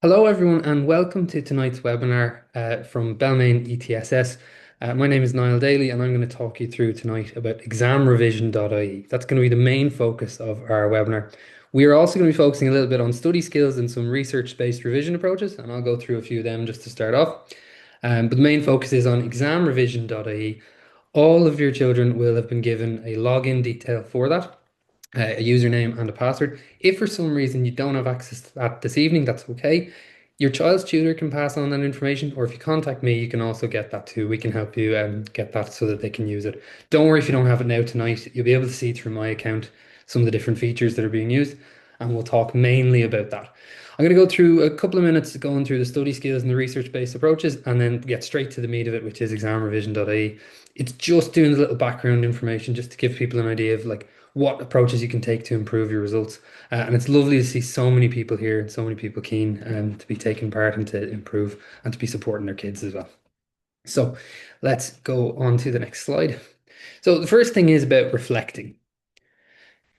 Hello, everyone, and welcome to tonight's webinar from Belmain ETSS. My name is Niall Daly, and I'm going to talk you through tonight about ExamRevision.ie. That's going to be the main focus of our webinar. We are also going to be focusing a little bit on study skills and some research-based revision approaches, and I'll go through a few of them just to start off. But the main focus is on ExamRevision.ie. All of your children will have been given a login detail for that, a username and a password. If for some reason you don't have access to that this evening, that's okay. Your child's tutor can pass on that information, or if you contact me, you can also get that too. We can help you get that so that they can use it. Don't worry if you don't have it now tonight. You'll be able to see through my account some of the different features that are being used, and we'll talk mainly about that. I'm going to go through a couple of minutes going through the study skills and the research-based approaches, and then get straight to the meat of it, which is examrevision.ie. It's just doing a little background information just to give people an idea of like what approaches you can take to improve your results. And it's lovely to see so many people here and so many people keen to be taking part and to improve and to be supporting their kids as well. So let's go on to the next slide. So the first thing is about reflecting.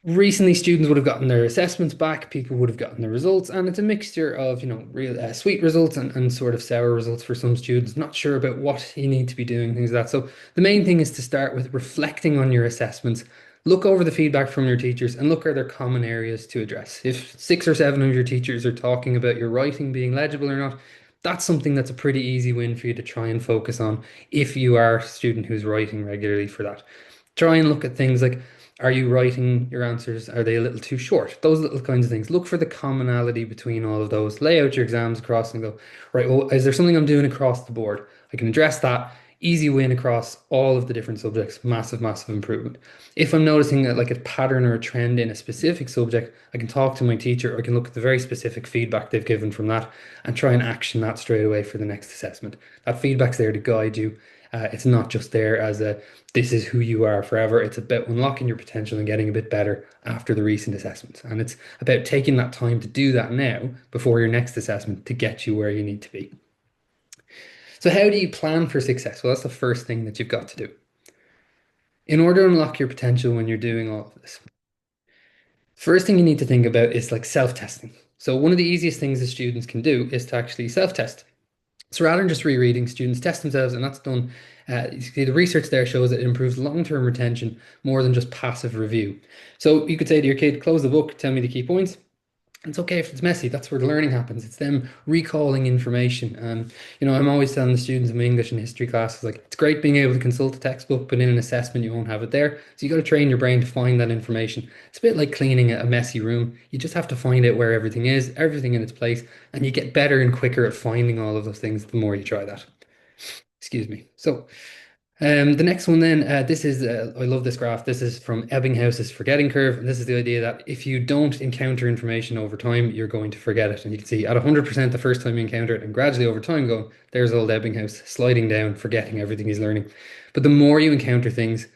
Recently, students would have gotten their assessments back, people would have gotten their results, and it's a mixture of, real sweet results and sort of sour results for some students, not sure about what you need to be doing, things like that. So the main thing is to start with reflecting on your assessments, look over the feedback from your teachers, and look are there common areas to address. If six or seven of your teachers are talking about your writing being legible or not, that's something that's a pretty easy win for you to try and focus on if you are a student who's writing regularly for that. Try and look at things like, are you writing your answers? Are they a little too short? Those little kinds of things. Look for the commonality between all of those. Lay out your exams across and go, right, well, is there something I'm doing across the board? I can address that. Easy win across all of the different subjects. Massive, massive improvement. If I'm noticing like a pattern or a trend in a specific subject, I can talk to my teacher or I can look at the very specific feedback they've given from that and try and action that straight away for the next assessment. That feedback's there to guide you. It's not just there as a this is who you are forever. It's about unlocking your potential and getting a bit better after the recent assessments. And it's about taking that time to do that now before your next assessment to get you where you need to be. So, how do you plan for success? Well, that's the first thing that you've got to do. In order to unlock your potential when you're doing all of this, first thing you need to think about is like self-testing. So, one of the easiest things that students can do is to actually self-test. So rather than just rereading, students test themselves, and that's done. You see, the research there shows that it improves long-term retention more than just passive review. So you could say to your kid, close the book, tell me the key points. It's okay if it's messy. That's where the learning happens. It's them recalling information. And, I'm always telling the students in my English and history classes, like, it's great being able to consult a textbook, but in an assessment, you won't have it there. So you got to train your brain to find that information. It's a bit like cleaning a messy room. You just have to find out where everything is, everything in its place, and you get better and quicker at finding all of those things the more you try that. Excuse me. So, the next one then, this is, I love this graph. This is from Ebbinghaus's forgetting curve. And this is the idea that if you don't encounter information over time, you're going to forget it. And you can see at 100% the first time you encounter it, and gradually over time going, there's old Ebbinghaus sliding down, forgetting everything he's learning. But the more you encounter things,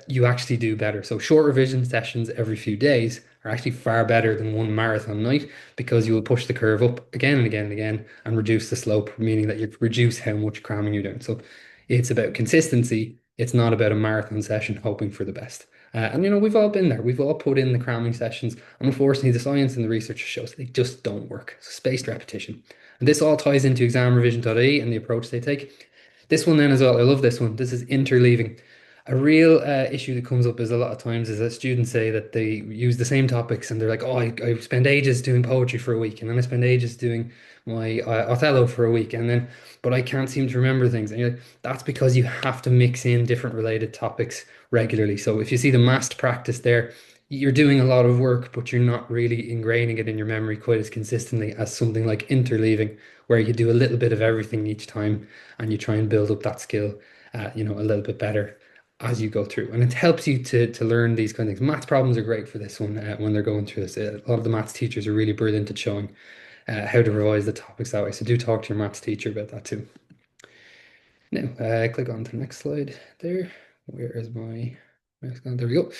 you actually do better. So short revision sessions every few days are actually far better than one marathon night because you will push the curve up again and again and again and reduce the slope, meaning that you reduce how much cramming you're doing. So it's about consistency. It's not about a marathon session hoping for the best. And we've all been there. We've all put in the cramming sessions. And unfortunately, the science and the research shows they just don't work. So spaced repetition. And this all ties into examrevision.ie and the approach they take. This one then as well, I love this one. This is interleaving. A real issue that comes up is a lot of times is that students say that they use the same topics and they're like, oh, I spend ages doing poetry for a week and then I spend ages doing my Othello for a week and then, but I can't seem to remember things. And you're like, that's because you have to mix in different related topics regularly. So if you see the massed practice there, you're doing a lot of work, but you're not really ingraining it in your memory quite as consistently as something like interleaving, where you do a little bit of everything each time and you try and build up that skill, a little bit better as you go through. And it helps you to learn these kind of things. Maths problems are great for this one when they're going through this. A lot of the maths teachers are really brilliant at showing how to revise the topics that way. So do talk to your maths teacher about that too. Now, click on to the next slide there. Where is my mouse gone? There we go.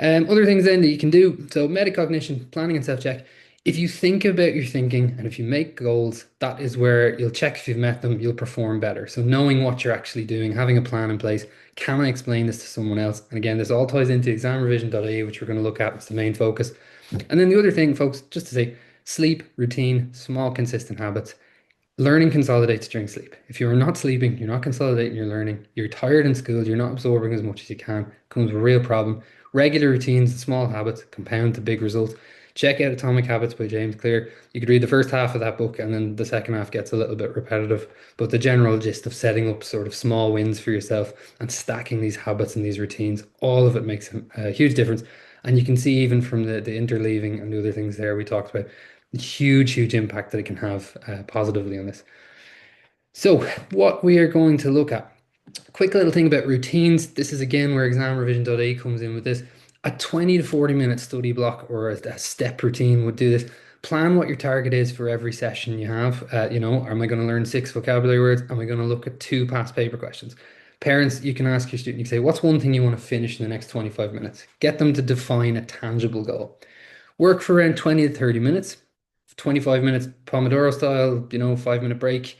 Other things then that you can do. So metacognition, planning and self-check. If you think about your thinking and if you make goals, that is where you'll check if you've met them, you'll perform better. So knowing what you're actually doing, having a plan in place. Can I explain this to someone else? And again, this all ties into examrevision.ie, which we're going to look at. It's the main focus. And then the other thing, folks, just to say, Sleep, routine, small, consistent habits. Learning consolidates during sleep. If you're not sleeping, you're not consolidating your learning, you're tired in school, you're not absorbing as much as you can, comes a real problem. Regular routines and small habits compound to big results. Check out Atomic Habits by James Clear. You could read the first half of that book and then the second half gets a little bit repetitive. But the general gist of setting up sort of small wins for yourself and stacking these habits and these routines, all of it makes a huge difference. And you can see even from the interleaving and the other things there we talked about, huge, huge impact that it can have positively on this. So, what we are going to look at, a quick little thing about routines. This is again where ExamRevision.ie comes in with this. A 20 to 40 minute study block or a step routine would do this. Plan what your target is for every session you have. Am I going to learn 6 vocabulary words? Am I going to look at 2 past paper questions? Parents, you can ask your student, you can say, what's one thing you want to finish in the next 25 minutes? Get them to define a tangible goal. Work for around 20 to 30 minutes, 25 minutes Pomodoro style, 5 minute break.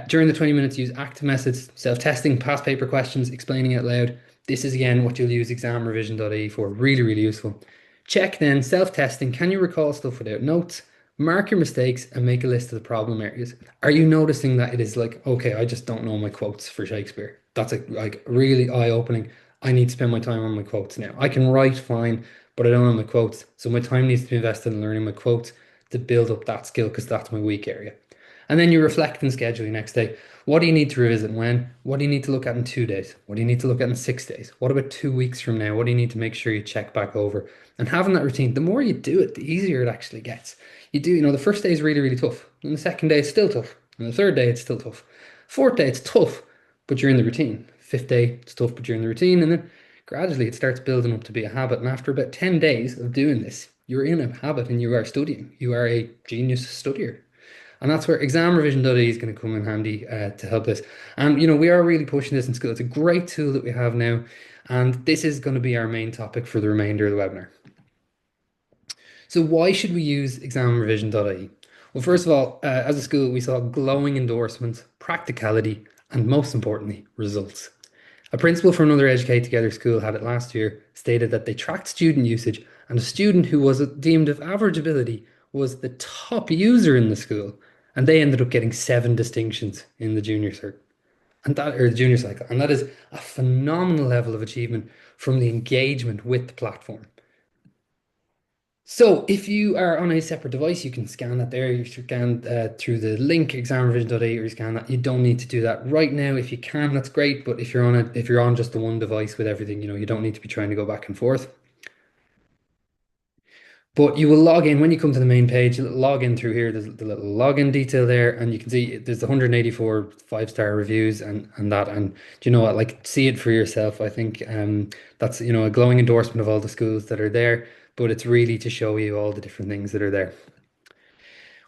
During the 20 minutes, use active methods, self-testing, past paper questions, explaining out loud. This is again what you'll use examrevision.ie for. Really, really useful. Check then, self-testing. Can you recall stuff without notes? Mark your mistakes and make a list of the problem areas. Are you noticing that it is like, okay, I just don't know my quotes for Shakespeare? That's like really eye-opening. I need to spend my time on my quotes now. I can write fine, but I don't know my quotes. So my time needs to be invested in learning my quotes to build up that skill because that's my weak area. And then you reflect and schedule your next day. What do you need to revisit when? What do you need to look at in 2 days? What do you need to look at in 6 days? What about 2 weeks from now? What do you need to make sure you check back over? And having that routine, the more you do it, the easier it actually gets. The first day is really, really tough. And the second day, it's still tough. And the third day, it's still tough. Fourth day, it's tough, but you're in the routine. Fifth day, it's tough, but you're in the routine. And then gradually it starts building up to be a habit. And after about 10 days of doing this, you're in a habit and you are studying. You are a genius studier. And that's where ExamRevision.ie is going to come in handy to help this. And, we are really pushing this in school. It's a great tool that we have now. And this is going to be our main topic for the remainder of the webinar. So why should we use ExamRevision.ie? Well, first of all, as a school, we saw glowing endorsements, practicality, and most importantly, results. A principal from another Educate Together school had it last year, stated that they tracked student usage, and a student who was deemed of average ability was the top user in the school, and they ended up getting 7 distinctions in the junior cert, or the junior cycle, and that is a phenomenal level of achievement from the engagement with the platform. So if you are on a separate device, you can scan that there. You scan through the link examrevision.ie or you scan that. You don't need to do that right now. If you can, that's great. But if you're on just the one device with everything, you don't need to be trying to go back and forth. But you will log in when you come to the main page. You'll log in through here. There's the little login detail there, and you can see there's 184 5-star reviews and that. And do you know what? Like, see it for yourself. I think that's a glowing endorsement of all the schools that are there. But it's really to show you all the different things that are there.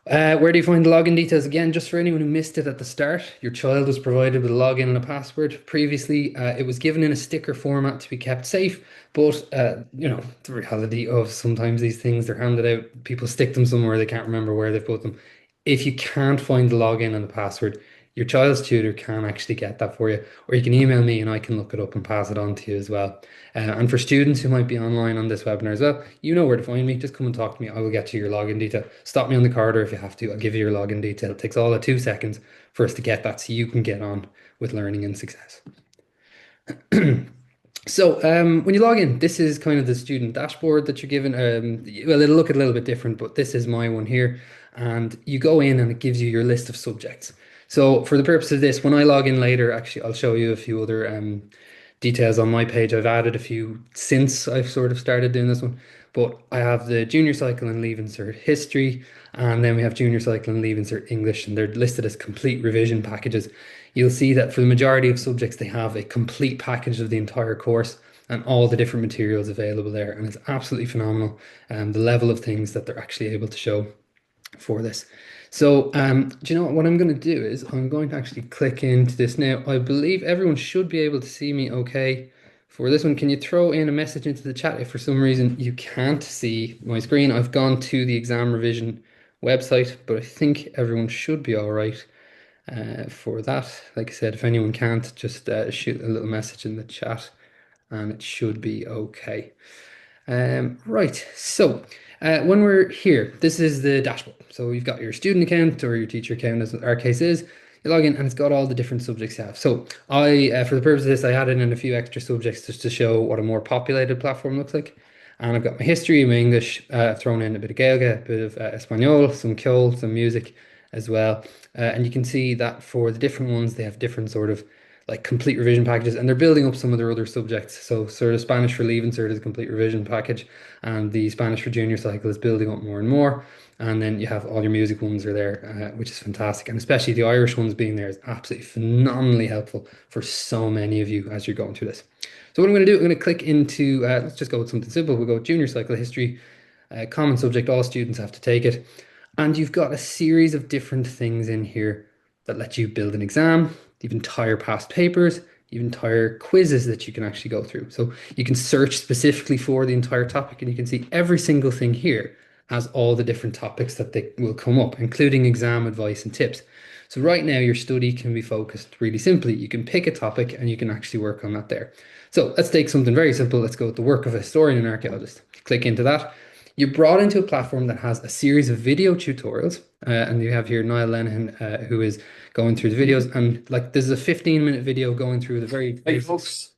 Where do you find the login details? Again, just for anyone who missed it at the start, your child was provided with a login and a password. Previously, it was given in a sticker format to be kept safe, but the reality of sometimes these things, they're handed out, people stick them somewhere, they can't remember where they've put them. If you can't find the login and the password, your child's tutor can actually get that for you, or you can email me and I can look it up and pass it on to you as well. And for students who might be online on this webinar as well, you know where to find me. Just come and talk to me. I will get you your login detail. Stop me on the corridor if you have to. I'll give you your login detail. It takes all of 2 seconds for us to get that so you can get on with learning and success. So when you log in, this is kind of the student dashboard that you're given. Well, it'll look a little bit different, but this is my one here. And you go in and it gives you your list of subjects. So for the purpose of this, when I log in later, actually, I'll show you a few other details on my page. I've added a few since I've sort of started doing this one. But I have the junior cycle and leave insert history, and then we have junior cycle and leave insert English, and they're listed as complete revision packages. You'll see that for the majority of subjects, they have a complete package of the entire course and all the different materials available there. And it's absolutely phenomenal, the level of things that they're actually able to show for this. So, do you know what I'm going to do is I'm going to actually click into this now. I believe everyone should be able to see me okay for this one. Can you throw in a message into the chat if for some reason you can't see my screen? I've gone to the Exam Revision website, but I think everyone should be all right for that. Like I said, if anyone can't, just shoot a little message in the chat and it should be okay. Right, so When we're here, this is the dashboard. So you've got your student account or your teacher account, as our case is. You log in and it's got all the different subjects you have. So for the purpose of this, I added in a few extra subjects just to show what a more populated platform looks like. And I've got my history, my English, I've thrown in a bit of Gaeilge, a bit of Espanol, some Ceol, some music as well. And you can see that for the different ones, they have different sort of like complete revision packages, and they're building up some of their other subjects. So sort of Spanish for Leaving Cert is a complete revision package, and the Spanish for Junior cycle is building up more and more. And then you have all your music ones are there, which is fantastic. And especially the Irish ones being there is absolutely phenomenally helpful for so many of you as you're going through this. So what I'm going to do, I'm going to click into, let's just go with something simple. We'll go Junior cycle history, common subject, all students have to take it. And you've got a series of different things in here that let you build an exam. You've entire past papers, you've entire quizzes that you can actually go through. So you can search specifically for the entire topic, and you can see every single thing here has all the different topics that they will come up, including exam advice and tips. So right now your study can be focused really simply. You can pick a topic and you can actually work on that there. So let's take something very simple. Let's go with the work of a historian and archaeologist. Click into that. You're brought into a platform that has a series of video tutorials, and you have here Niall Lenihan, who is going through the videos, and like this is a 15-minute video going through the very Hey folks,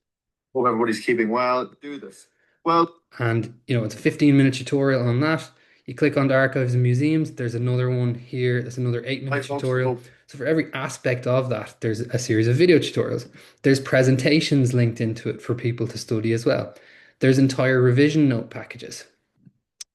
hope everybody's keeping well. Do this. Well, and it's a 15-minute tutorial on that. You click on the archives and museums, there's another one here, there's another 8-minute hi folks. tutorial. So for every aspect of that, there's a series of video tutorials. There's presentations linked into it for people to study as well. There's entire revision note packages.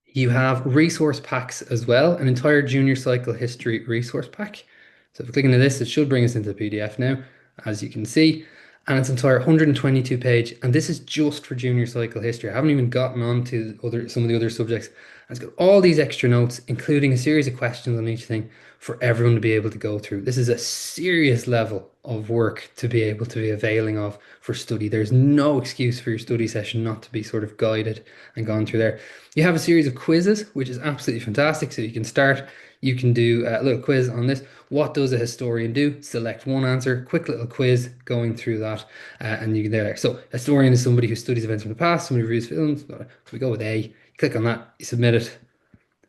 You have resource packs as well, an entire junior cycle history resource pack. So if we click into this, it should bring us into the PDF now, as you can see. And it's entire 122 page, and this is just for junior cycle history. I haven't even gotten on to some of the other subjects. And it's got all these extra notes, including a series of questions on each thing for everyone to be able to go through. This is a serious level of work to be able to be availing of for study. There's no excuse for your study session not to be sort of guided and gone through there. You have a series of quizzes, which is absolutely fantastic. So you can start, you can do a little quiz on this. What does a historian do? Select one answer, quick little quiz going through that, and you can there. So historian is somebody who studies events from the past, somebody who reviews films. We go with A, you click on that, you submit it,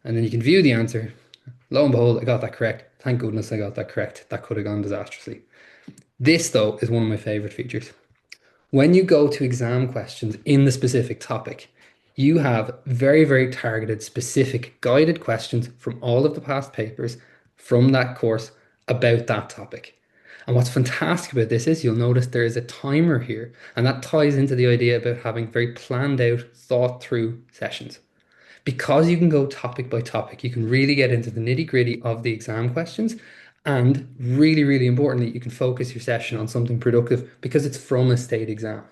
and then you can view the answer. Lo and behold, I got that correct. Thank goodness I got that correct. That could have gone disastrously. This, though, is one of my favorite features. When you go to exam questions in the specific topic, you have very, very targeted, specific, guided questions from all of the past papers from that course about that topic. And what's fantastic about this is you'll notice there is a timer here, and that ties into the idea about having very planned out, thought through sessions. Because you can go topic by topic, you can really get into the nitty-gritty of the exam questions. And really, really importantly, you can focus your session on something productive because it's from a state exam.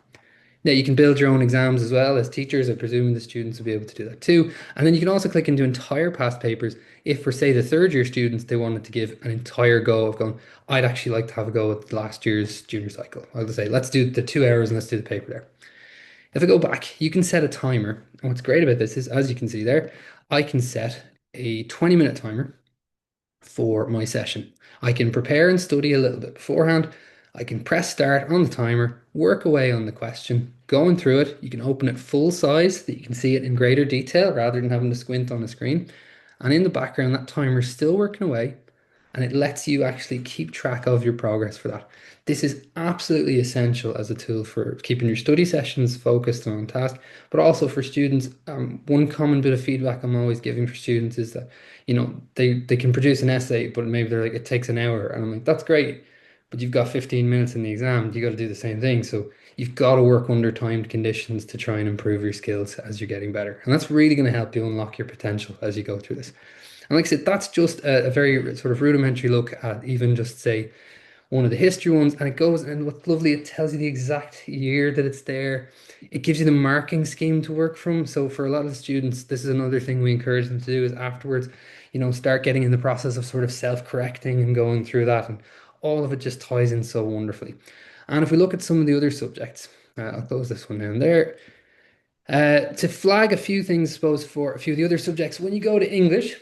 Now, you can build your own exams as well as teachers. I'm presuming the students will be able to do that too. And then you can also click into entire past papers. If for, say, the third year students, they wanted to give an entire go of going, I'd actually like to have a go at last year's junior cycle. I'll just say, let's do the 2 hours and let's do the paper there. If I go back, you can set a timer. And what's great about this is, as you can see there, I can set a 20-minute timer for my session. I can prepare and study a little bit beforehand. I can press start on the timer, work away on the question, going through it. You can open it full size so that you can see it in greater detail rather than having to squint on the screen. And in the background, that timer is still working away, and it lets you actually keep track of your progress for that. This is absolutely essential as a tool for keeping your study sessions focused and on task, but also for students. One common bit of feedback I'm always giving for students is that, they can produce an essay, but maybe they're like, it takes an hour. And I'm like, that's great, but you've got 15 minutes in the exam. You got to do the same thing. So you've got to work under timed conditions to try and improve your skills as you're getting better. And that's really going to help you unlock your potential as you go through this. And like I said, that's just a very sort of rudimentary look at even just say one of the history ones. And it goes, and what's lovely, it tells you the exact year that it's there. It gives you the marking scheme to work from. So for a lot of the students, this is another thing we encourage them to do is afterwards, start getting in the process of sort of self-correcting and going through that. And all of it just ties in so wonderfully. And if we look at some of the other subjects, I'll close this one down there. To flag a few things, I suppose, for a few of the other subjects, when you go to English,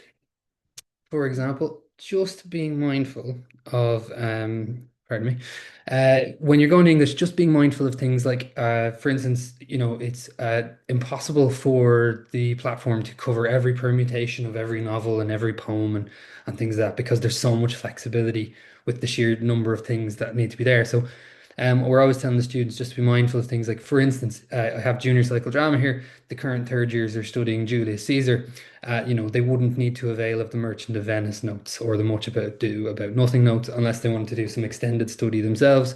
for example, just being mindful of, pardon me. When you're going to English, just being mindful of things like, for instance, it's impossible for the platform to cover every permutation of every novel and every poem and things like that because there's so much flexibility with the sheer number of things that need to be there. So we're always telling the students just to be mindful of things like, for instance, I have junior cycle drama here. The current third years are studying Julius Caesar. They wouldn't need to avail of the Merchant of Venice notes or the Much About Do About Nothing notes unless they wanted to do some extended study themselves.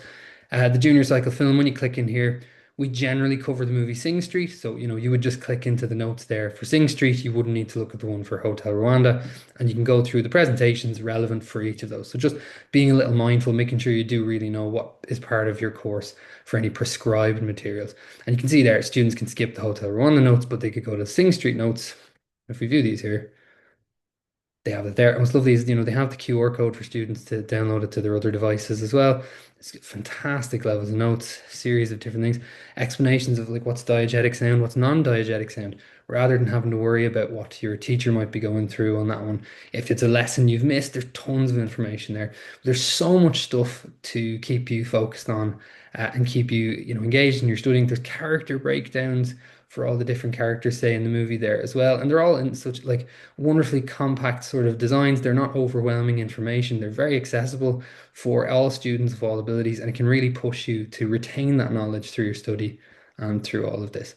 The junior cycle film, when you click in here, we generally cover the movie Sing Street. So, you would just click into the notes there for Sing Street. You wouldn't need to look at the one for Hotel Rwanda, and you can go through the presentations relevant for each of those. So, just being a little mindful, making sure you do really know what is part of your course for any prescribed materials. And you can see there, students can skip the Hotel Rwanda notes, but they could go to Sing Street notes. If we view these here, they have it there. And what's lovely is, they have the QR code for students to download it to their other devices as well. It's got fantastic levels of notes, series of different things, explanations of like what's diegetic sound, what's non-diegetic sound, rather than having to worry about what your teacher might be going through on that one. If it's a lesson you've missed, there's tons of information there. There's so much stuff to keep you focused on and keep you, engaged in your studying. There's character breakdowns for all the different characters, say in the movie there as well, and they're all in such like wonderfully compact sort of designs. They're not overwhelming information. They're very accessible for all students of all abilities, and it can really push you to retain that knowledge through your study and through all of this.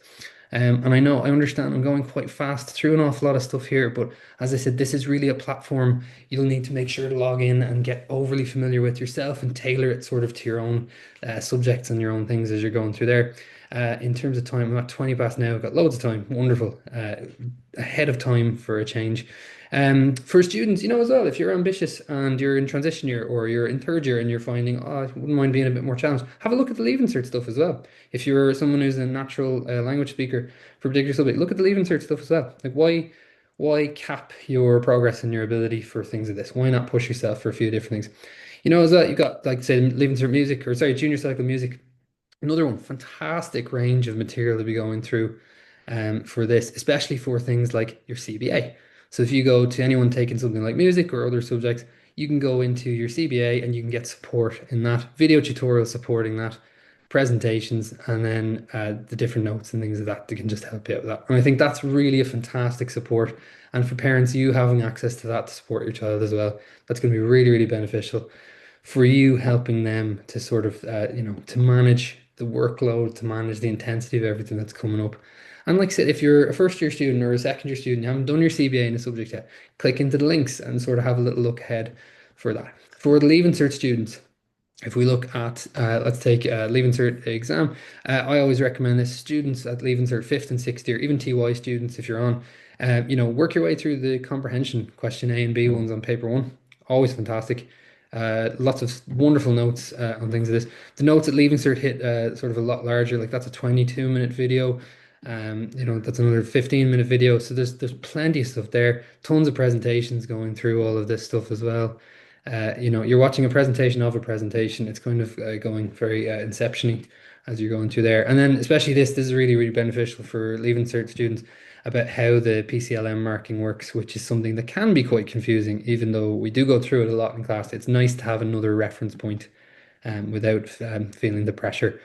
And I know, I understand I'm going quite fast through an awful lot of stuff here, but as I said, this is really a platform you'll need to make sure to log in and get overly familiar with yourself and tailor it sort of to your own subjects and your own things as you're going through there. In terms of time, I'm at 20 past now. I've got loads of time. Wonderful. Ahead of time for a change. For students, as well, if you're ambitious and you're in transition year or you're in third year and you're finding, oh, I wouldn't mind being a bit more challenged, have a look at the Leaving Cert stuff as well. If you're someone who's a natural language speaker for a particular subject, look at the Leaving Cert stuff as well. Like, why cap your progress and your ability for things like this? Why not push yourself for a few different things? As well, you've got, like, say, Leaving Cert music, or sorry, junior cycle music. Another one, fantastic range of material to be going through for this, especially for things like your CBA. So if you go to anyone taking something like music or other subjects, you can go into your CBA and you can get support in that, video tutorials supporting that, presentations, and then the different notes and things like that can just help you out with that. And I think that's really a fantastic support. And for parents, you having access to that to support your child as well, that's going to be really, really beneficial for you, helping them to sort of, to manage the workload, to manage the intensity of everything that's coming up. And like I said, if you're a first year student or a second year student, you haven't done your CBA in a subject yet, click into the links and sort of have a little look ahead for that. For the Leaving Cert students, if we look at, let's take Leaving Cert exam, I always recommend this students at Leaving Cert fifth and sixth year, even TY students, if you're on, work your way through the comprehension question A and B ones on paper one. Always fantastic. Lots of wonderful notes on things like this. The notes at Leaving Cert hit sort of a lot larger, like that's a 22-minute video. That's another 15-minute video. So there's plenty of stuff there. Tons of presentations going through all of this stuff as well. You're watching a presentation of a presentation. It's kind of going very inception-y as you're going through there. And then especially this is really, really beneficial for Leaving Cert students about how the PCLM marking works, which is something that can be quite confusing, even though we do go through it a lot in class. It's nice to have another reference point without feeling the pressure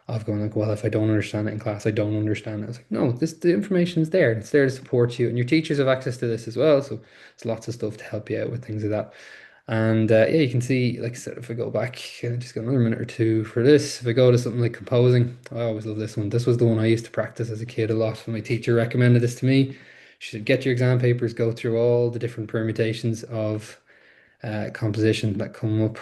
of going like, well, if I don't understand it in class, I don't understand it. I was like, no, the information's there. It's there to support you, and your teachers have access to this as well. So there's lots of stuff to help you out with things like that. And yeah, you can see, like I said, if I go back, just got another minute or two for this. If I go to something like composing, I always love this one. This was the one I used to practice as a kid a lot. My teacher recommended this to me. She said, get your exam papers, go through all the different permutations of composition that come up,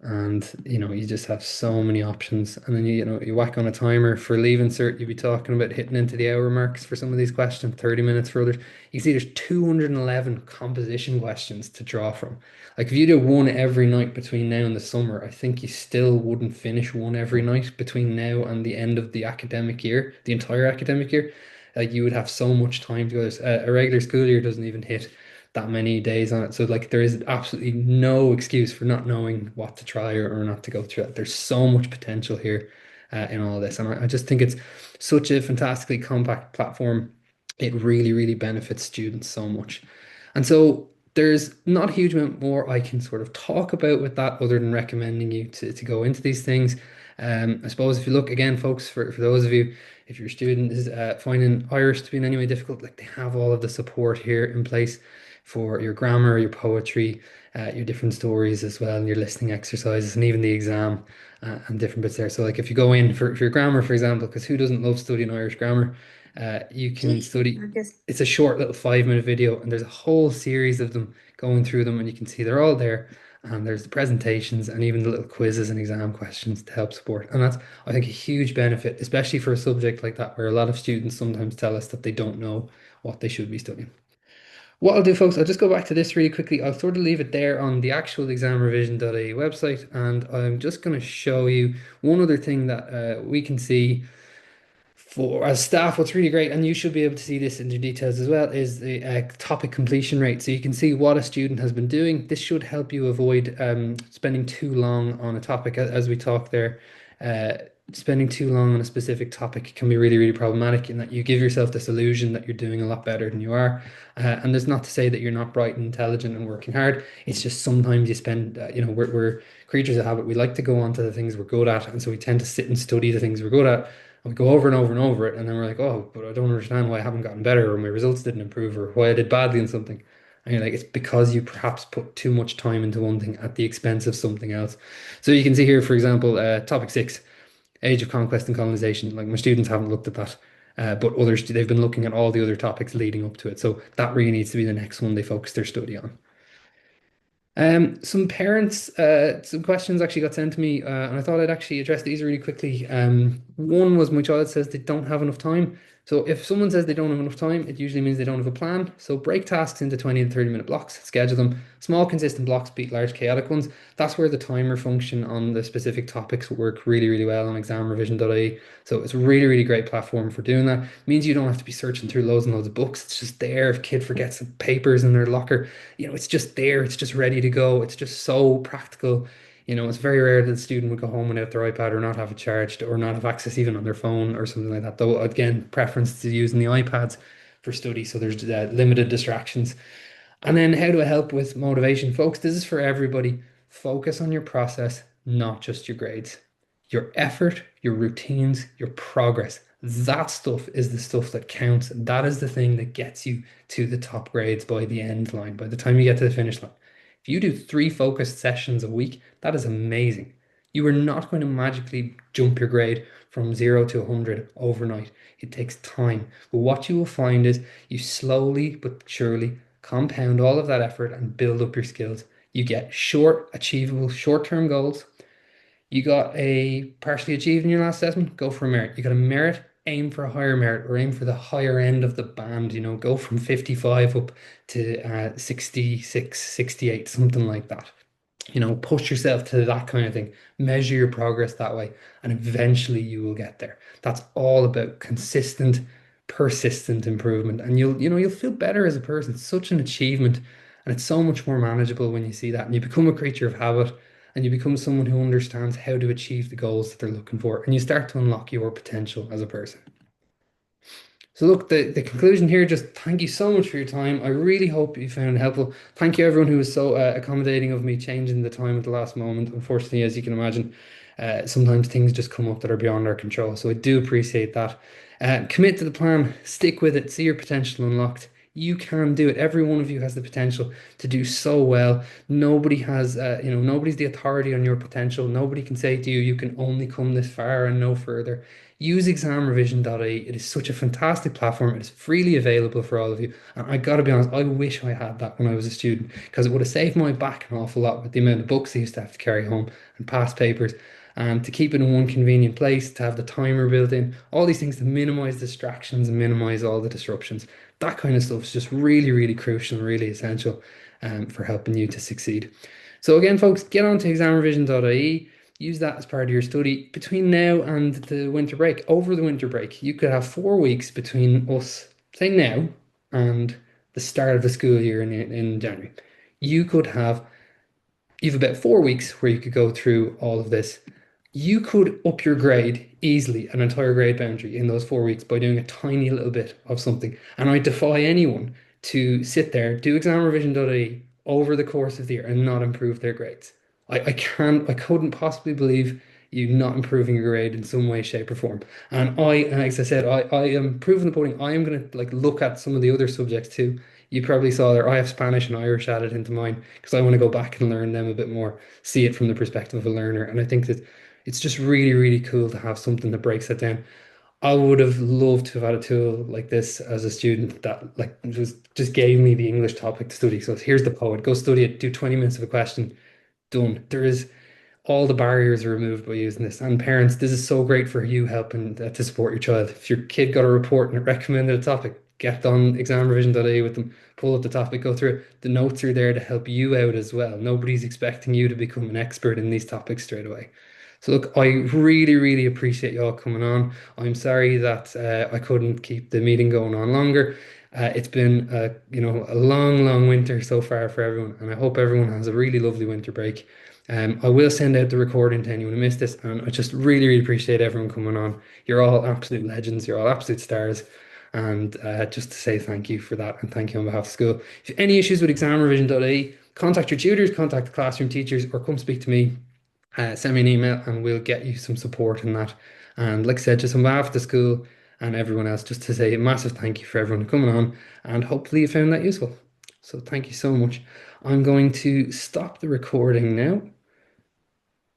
and you just have so many options. And then you whack on a timer for Leaving Cert. You'd be talking about hitting into the hour marks for some of these questions, 30 minutes for others. You can see there's 211 composition questions to draw from. Like if you do one every night between now and the summer, I think you still wouldn't finish one every night between now and the end of the academic year, the entire academic year. Like you would have so much time to go. A regular school year doesn't even hit that many days on it. So like there is absolutely no excuse for not knowing what to try or not to go through it. There's so much potential here in all this. And I just think it's such a fantastically compact platform. It really, really benefits students so much. And so There's not a huge amount more I can sort of talk about with that other than recommending you to go into these things. I suppose if you look again, folks, for those of you, if your student is finding Irish to be in any way difficult, like they have all of the support here in place for your grammar, your poetry, your different stories as well, and your listening exercises, and even the exam and different bits there. So, like if you go in for your grammar, for example, because who doesn't love studying Irish grammar? You can study. It's a short little 5 minute video, and there's a whole series of them going through them, and you can see they're all there. And there's the presentations and even the little quizzes and exam questions to help support. And that's, I think, a huge benefit, especially for a subject like that, where a lot of students sometimes tell us that they don't know what they should be studying. What I'll do, folks, I'll just go back to this really quickly. I'll sort of leave it there on the actual examrevision.ie website, and I'm just going to show you one other thing that we can see for as staff, what's really great, and you should be able to see this in the details as well, is the topic completion rate. So you can see what a student has been doing. This should help you avoid spending too long on a topic. As we talked there, uh, spending too long on a specific topic can be really, really problematic in that you give yourself this illusion that you're doing a lot better than you are. And there's not to say that you're not bright and intelligent and working hard. It's just sometimes you spend, we're creatures of habit. We like to go on to the things we're good at. And so we tend to sit and study the things we're good at, and we go over and over and over it, and then we're like, oh, but I don't understand why I haven't gotten better, or my results didn't improve, or why I did badly in something. And you're like, it's because you perhaps put too much time into one thing at the expense of something else. So you can see here, for example, topic 6, Age of Conquest and Colonization. Like my students haven't looked at that, but others, they've been looking at all the other topics leading up to it. So that really needs to be the next one they focus their study on. Some parents, some questions actually got sent to me, and I thought I'd actually address these really quickly. One was my child says they don't have enough time. So if someone says they don't have enough time, it usually means they don't have a plan. So break tasks into 20 and 30-minute blocks, schedule them. Small, consistent blocks beat large, chaotic ones. That's where the timer function on the specific topics work really, really well on examrevision.ie. So it's a really, really great platform for doing that. It means you don't have to be searching through loads and loads of books. It's just there. If a kid forgets some papers in their locker, it's just there. It's just ready to go. It's just so practical. It's very rare that a student would go home without their iPad or not have it charged or not have access even on their phone or something like that. Though, again, preference to using the iPads for study. So there's limited distractions. And then how do I help with motivation? Folks, this is for everybody. Focus on your process, not just your grades. Your effort, your routines, your progress. That stuff is the stuff that counts. That is the thing that gets you to the top grades by the end line, by the time you get to the finish line. If you do 3 focused sessions a week, that is amazing. You are not going to magically jump your grade from 0 to 100 overnight. It takes time. But what you will find is you slowly but surely compound all of that effort and build up your skills. You get short, achievable, short-term goals. You got a partially achieved in your last assessment, go for a merit. You got a merit, aim for a higher merit or aim for the higher end of the band, go from 55 up to 66, 68, something like that. Push yourself to that kind of thing. Measure your progress that way, and eventually you will get there. That's all about consistent, persistent improvement, and you'll feel better as a person. It's such an achievement, and it's so much more manageable when you see that, and you become a creature of habit, and you become someone who understands how to achieve the goals that they're looking for, and you start to unlock your potential as a person. So look, the conclusion here, just thank you so much for your time. I really hope you found it helpful. Thank you everyone who was so accommodating of me changing the time at the last moment. Unfortunately, as you can imagine, sometimes things just come up that are beyond our control. So I do appreciate that. Commit to the plan, stick with it, see your potential unlocked. You can do it. Every one of you has the potential to do so well. Nobody has, nobody's the authority on your potential. Nobody can say to you, you can only come this far and no further. Use examrevision.ie. It is such a fantastic platform. It is freely available for all of you. And I gotta be honest, I wish I had that when I was a student because it would have saved my back an awful lot with the amount of books I used to have to carry home and past papers. And to keep it in one convenient place, to have the timer built in, all these things to minimize distractions and minimize all the disruptions. That kind of stuff is just really, really crucial and really essential for helping you to succeed. So again, folks, get on to examrevision.ie. Use that as part of your study between now and the winter break. Over the winter break, you could have 4 weeks between us, say now, and the start of the school year in January. You could have, you have about 4 weeks where you could go through all of this. You could up your grade easily, an entire grade boundary in those 4 weeks by doing a tiny little bit of something. And I defy anyone to sit there, do examrevision.ie over the course of the year and not improve their grades. I couldn't possibly believe you not improving your grade in some way, shape, or form. And as I said, I am proving the pudding. I am going to like look at some of the other subjects too. You probably saw there, I have Spanish and Irish added into mine because I want to go back and learn them a bit more, see it from the perspective of a learner. And I think that it's just really, really cool to have something that breaks that down. I would have loved to have had a tool like this as a student that like just gave me the English topic to study. So here's the poet, go study it, do 20 minutes of a question, done. There is all the barriers are removed by using this. And parents, this is so great for you helping to support your child. If your kid got a report and it recommended a topic, get on examrevision.ie with them, pull up the topic, go through it. The notes are there to help you out as well. Nobody's expecting you to become an expert in these topics straight away. So look, I really, really appreciate you all coming on. I'm sorry that I couldn't keep the meeting going on longer. It's been a long, long winter so far for everyone, and I hope everyone has a really lovely winter break. I will send out the recording to anyone who missed this, and I just really, really appreciate everyone coming on. You're all absolute legends. You're all absolute stars. And just to say thank you for that, and thank you on behalf of school. If you have any issues with examrevision.ie, contact your tutors, contact the classroom teachers, or come speak to me. Send me an email, and we'll get you some support in that. And like I said, just on behalf of the school and everyone else, just to say a massive thank you for everyone coming on, and hopefully you found that useful. So thank you so much. I'm going to stop the recording now.